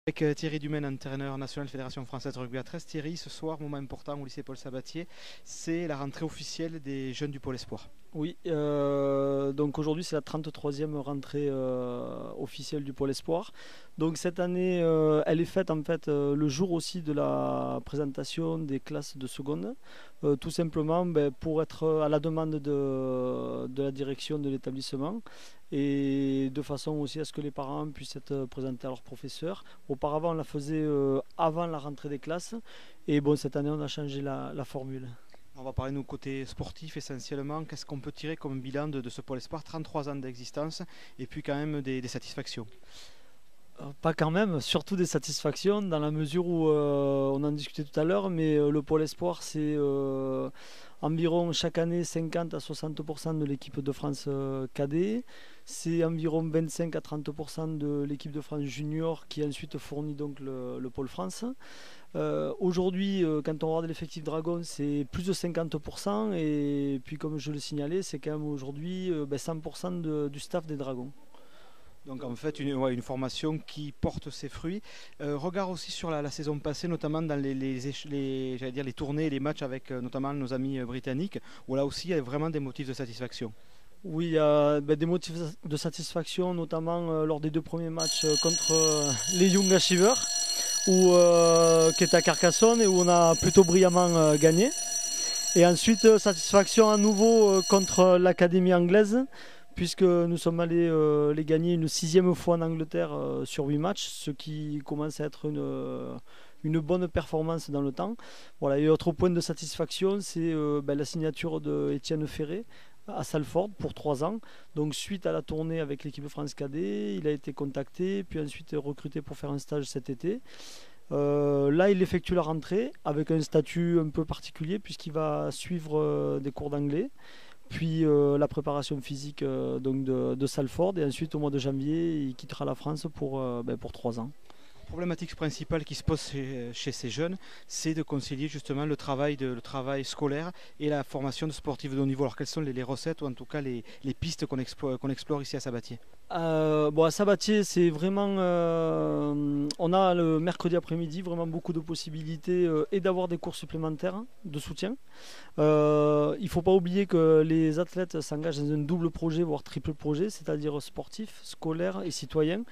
Avec Thierry Dumaine, entraîneur national Fédération Française de Rugby à 13. Thierry, ce soir, moment important au lycée Paul Sabatier, c'est la rentrée officielle des jeunes du Pôle Espoir. Oui, donc aujourd'hui c'est la 33e rentrée officielle du Pôle Espoir. Donc cette année, elle est faite en fait le jour aussi de la présentation des classes de seconde, tout simplement pour être à la demande de la direction de l'établissement et de façon aussi à ce que les parents puissent être présentés à leurs professeurs. Auparavant on la faisait avant la rentrée des classes et bon cette année on a changé la formule. On va parler de nos côtés sportifs essentiellement. Qu'est-ce qu'on peut tirer comme bilan de ce Pôle Espoir? 33 ans d'existence et puis quand même des satisfactions. Pas quand même, surtout des satisfactions dans la mesure où on en discutait tout à l'heure, mais le Pôle Espoir c'est environ chaque année 50 à 60% de l'équipe de France cadet, c'est environ 25 à 30% de l'équipe de France junior qui ensuite fournit donc le Pôle France. Aujourd'hui, quand on regarde l'effectif Dragon, c'est plus de 50% et puis comme je le signalais, c'est quand même aujourd'hui 100% du staff des Dragons. Donc en fait une formation qui porte ses fruits. Regard aussi sur la saison passée, notamment dans j'allais dire les tournées et les matchs avec notamment nos amis britanniques, où là aussi il y a vraiment des motifs de satisfaction. Oui, il y a des motifs de satisfaction, notamment lors des deux premiers matchs contre les Young Achievers, qui est à Carcassonne et où on a plutôt brillamment gagné. Et ensuite, satisfaction à nouveau contre l'Académie anglaise, puisque nous sommes allés les gagner une 6e fois en Angleterre sur 8 matchs, ce qui commence à être une bonne performance dans le temps. Voilà, et autre point de satisfaction, c'est la signature d'Étienne Ferré à Salford pour 3 ans. Donc suite à la tournée avec l'équipe de France Cadet, il a été contacté, puis ensuite recruté pour faire un stage cet été. Là, il effectue la rentrée avec un statut un peu particulier puisqu'il va suivre des cours d'anglais, puis la préparation physique donc de Salford, et ensuite au mois de janvier, il quittera la France pour 3 ans. La problématique principale qui se pose chez ces jeunes, c'est de concilier justement le travail scolaire et la formation de sportifs de haut niveau. Alors quelles sont les recettes ou en tout cas les pistes qu'on explore ici à Sabatier? À Sabatier, c'est vraiment. On a le mercredi après-midi vraiment beaucoup de possibilités et d'avoir des cours supplémentaires de soutien. Il ne faut pas oublier que les athlètes s'engagent dans un double projet, voire triple projet, c'est-à-dire sportif, scolaire et citoyen.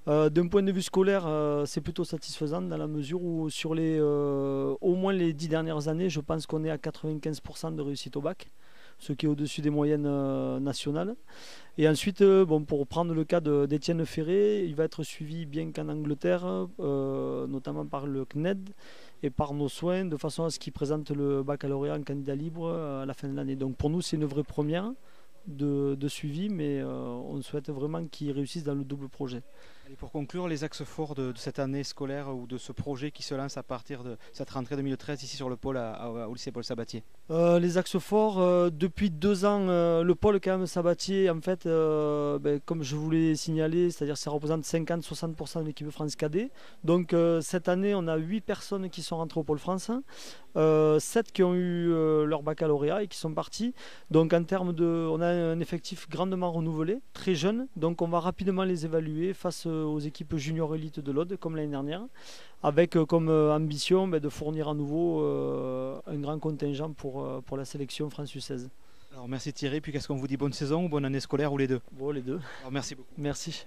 D'un point de vue scolaire, c'est plutôt satisfaisant dans la mesure où sur au moins les 10 dernières années, je pense qu'on est à 95% de réussite au bac, ce qui est au-dessus des moyennes nationales. Et ensuite, pour prendre le cas d'Étienne Ferré, il va être suivi bien qu'en Angleterre, notamment par le CNED et par nos soins, de façon à ce qu'il présente le baccalauréat en candidat libre à la fin de l'année. Donc pour nous, c'est une vraie première de suivi, mais on souhaite vraiment qu'il réussisse dans le double projet. Et pour conclure, les axes forts de cette année scolaire ou de ce projet qui se lance à partir de cette rentrée 2013 ici sur le pôle au lycée Paul Sabatier. Les axes forts, depuis 2 ans, le pôle quand même Sabatier, en fait, comme je vous l'ai signalé, c'est-à-dire ça représente 50-60% de l'équipe de France cadet. Donc cette année, on a 8 personnes qui sont rentrées au pôle France, 7 qui ont eu leur baccalauréat et qui sont partis. Donc en termes on a un effectif grandement renouvelé, très jeune, donc on va rapidement les évaluer face aux équipes junior élites de l'Aude comme l'année dernière, avec comme ambition de fournir à nouveau un grand contingent pour la sélection France U16. Alors merci Thierry, puis qu'est-ce qu'on vous dit, bonne saison ou bonne année scolaire ou les deux? Bon, les deux. Alors merci beaucoup. Merci.